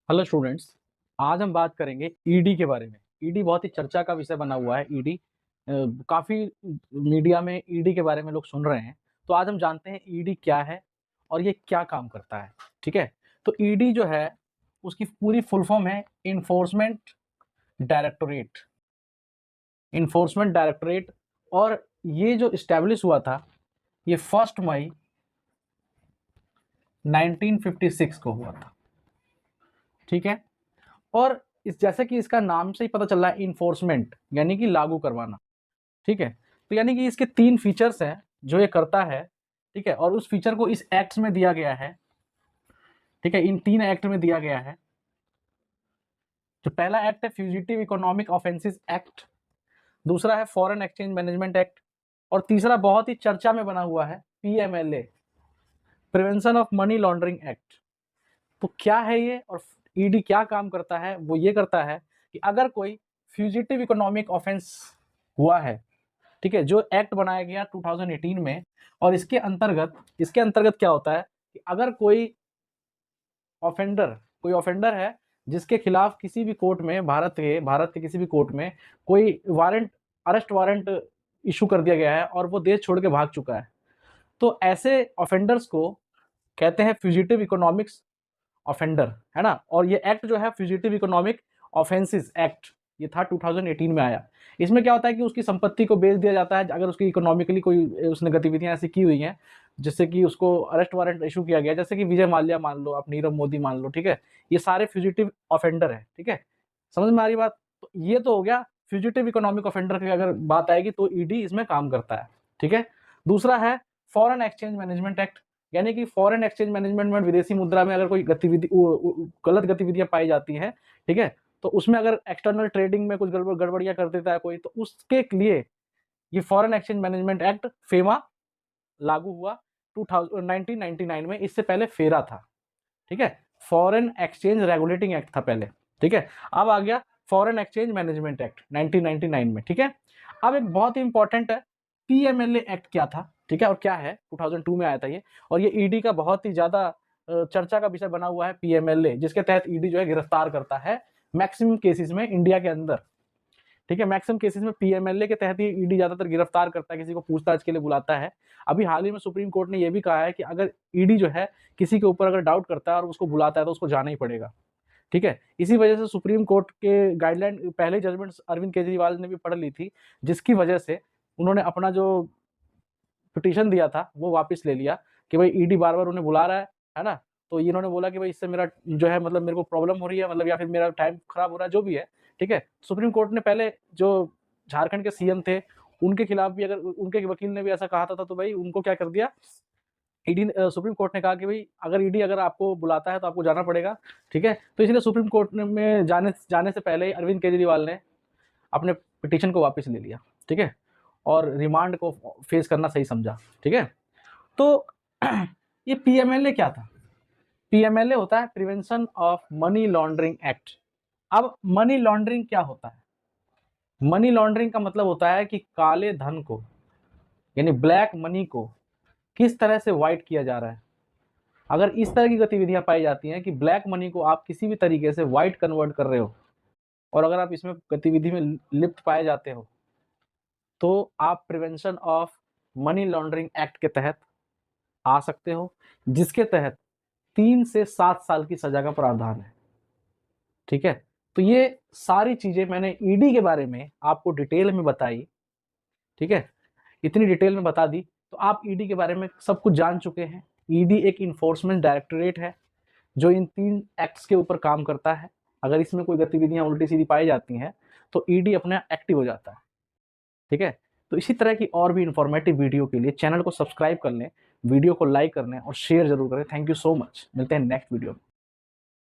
Hello students. आज हम बात करेंगे ईडी के बारे में। ईडी बहुत ही चर्चा का विषय बना हुआ है। ईडी काफ़ी मीडिया में ईडी के बारे में लोग सुन रहे हैं। तो आज हम जानते हैं ईडी क्या है और ये क्या काम करता है। ठीक है। तो ईडी जो है उसकी पूरी फुल फॉर्म है इन्फोर्समेंट डायरेक्टोरेट। Enforcement directorate. और ये जो इस्टेब्लिश हुआ था ये 1 मई 1956 को हुआ था। ठीक है। और इस जैसे कि इसका नाम से ही पता चल रहा है इन्फोर्समेंट यानी कि लागू करवाना। ठीक है। तो यानी कि इसके 3 फीचर्स हैं जो ये करता है। ठीक है। और उस फीचर को इस एक्ट में दिया गया है। ठीक है। इन 3 एक्ट में दिया गया है। जो पहला एक्ट है फ्यूजिटिव इकोनॉमिक ऑफेंसेस एक्ट, दूसरा है फॉरेन एक्सचेंज मैनेजमेंट एक्ट, और तीसरा बहुत ही चर्चा में बना हुआ है PMLA, prevention of money laundering act. तो क्या है ये और ईडी क्या काम करता है? वो ये करता है कि अगर कोई फ्यूजिटिव इकोनॉमिक ऑफेंस हुआ है, ठीक है, जो एक्ट बनाया गया 2018 में, और इसके अंतर्गत क्या होता है कि अगर कोई ऑफेंडर है जिसके खिलाफ किसी भी कोर्ट में भारत के किसी भी कोर्ट में कोई अरेस्ट वारंट इशू कर दिया गया है और वो देश छोड़ के भाग चुका है, तो ऐसे ऑफेंडर्स को कहते हैं फ्यूजिटिव इकोनॉमिक्स ऑफेंडर, है ना। और ये एक्ट जो है फ्यूजिटिव इकोनॉमिक ऑफेंसेस एक्ट, ये था 2018 में आया। इसमें क्या होता है कि उसकी संपत्ति को बेच दिया जाता है अगर उसकी इकोनॉमिकली कोई उसने गतिविधियां ऐसी की हुई हैं जिससे कि उसको अरेस्ट वारंट इशू किया गया, जैसे कि विजय माल्या मान लो, आप नीरव मोदी मान लो। ठीक है। ये सारे फ्यूजिटिव ऑफेंडर है। ठीक है। समझ में आ रही बात? तो ये तो हो गया फ्यूजिटिव इकोनॉमिक ऑफेंडर की अगर बात आएगी तो ईडी इसमें काम करता है। ठीक है। दूसरा है फॉरेन एक्सचेंज मैनेजमेंट एक्ट, यानी कि फॉरेन एक्सचेंज मैनेजमेंट में विदेशी मुद्रा में अगर कोई गलत गतिविधियां पाई जाती हैं, ठीक है, तो उसमें अगर एक्सटर्नल ट्रेडिंग में कुछ गड़बड़ियां कर देता है कोई, तो उसके लिए ये foreign exchange management act FEMA लागू हुआ 1999 में। इससे पहले फेरा था। ठीक है। फॉरेन एक्सचेंज रेगुलेटिंग एक्ट था पहले। ठीक है। अब आ गया फॉरेन एक्सचेंज मैनेजमेंट एक्ट 1999 में। ठीक है। अब एक बहुत ही इंपॉर्टेंट है पीएमएलए एक्ट क्या था, ठीक है, और क्या है, 2002 में आया था ये। और ये ईडी का बहुत ही ज्यादा चर्चा का विषय बना हुआ है पीएमएलए, जिसके तहत ईडी जो है गिरफ्तार करता है मैक्सिमम केसेस में इंडिया के अंदर। ठीक है। मैक्सिमम केसेस में पीएमएलए के तहत ही ईडी ज्यादातर गिरफ्तार करता है, किसी को पूछताछ के लिए बुलाता है। अभी हाल ही में सुप्रीम कोर्ट ने यह भी कहा है कि अगर ईडी जो है किसी के ऊपर अगर डाउट करता है और उसको बुलाता है तो उसको जाना ही पड़ेगा। ठीक है। इसी वजह से सुप्रीम कोर्ट के गाइडलाइन पहले जजमेंट अरविंद केजरीवाल ने भी पढ़ ली थी, जिसकी वजह से उन्होंने अपना जो पिटीशन दिया था वो वापस ले लिया कि भाई ईडी बार बार उन्हें बुला रहा है ना। तो इन्होंने बोला कि भाई इससे मेरा जो है मतलब मेरे को प्रॉब्लम हो रही है, मतलब या फिर मेरा टाइम खराब हो रहा है, जो भी है। ठीक है। सुप्रीम कोर्ट ने पहले जो झारखंड के सीएम थे उनके खिलाफ भी, अगर उनके वकील ने भी ऐसा कहा था तो भाई उनको क्या कर दिया, ईडी सुप्रीम कोर्ट ने कहा कि भाई अगर ईडी अगर आपको बुलाता है तो आपको जाना पड़ेगा। ठीक है। तो इसलिए सुप्रीम कोर्ट में जाने से पहले ही अरविंद केजरीवाल ने अपने पिटीशन को वापस ले लिया। ठीक है। और रिमांड को फेस करना सही समझा। ठीक है। तो ये पीएमएलए क्या था? पीएमएलए होता है prevention of money laundering act. अब मनी लॉन्ड्रिंग क्या होता है? मनी लॉन्ड्रिंग का मतलब होता है कि काले धन को, यानी ब्लैक मनी को किस तरह से व्हाइट किया जा रहा है। अगर इस तरह की गतिविधियां पाई जाती हैं कि ब्लैक मनी को आप किसी भी तरीके से व्हाइट कन्वर्ट कर रहे हो, और अगर आप इसमें गतिविधि में लिप्त पाए जाते हो, तो आप prevention of money laundering act के तहत आ सकते हो, जिसके तहत 3 से 7 साल की सजा का प्रावधान है। ठीक है। तो ये सारी चीजें मैंने ईडी के बारे में आपको डिटेल में बताई। ठीक है। इतनी डिटेल में बता दी तो आप ईडी के बारे में सब कुछ जान चुके हैं। ईडी एक इन्फोर्समेंट डायरेक्टोरेट है जो इन 3 एक्ट्स के ऊपर काम करता है। अगर इसमें कोई गतिविधियां उल्टी सीधी पाई जाती हैं तो ईडी अपने एक्टिव हो जाता है। ठीक है। तो इसी तरह की और भी इंफॉर्मेटिव वीडियो के लिए चैनल को सब्सक्राइब कर लें, वीडियो को लाइक कर लें और शेयर जरूर करें। Thank you so much. मिलते हैं नेक्स्ट वीडियो में।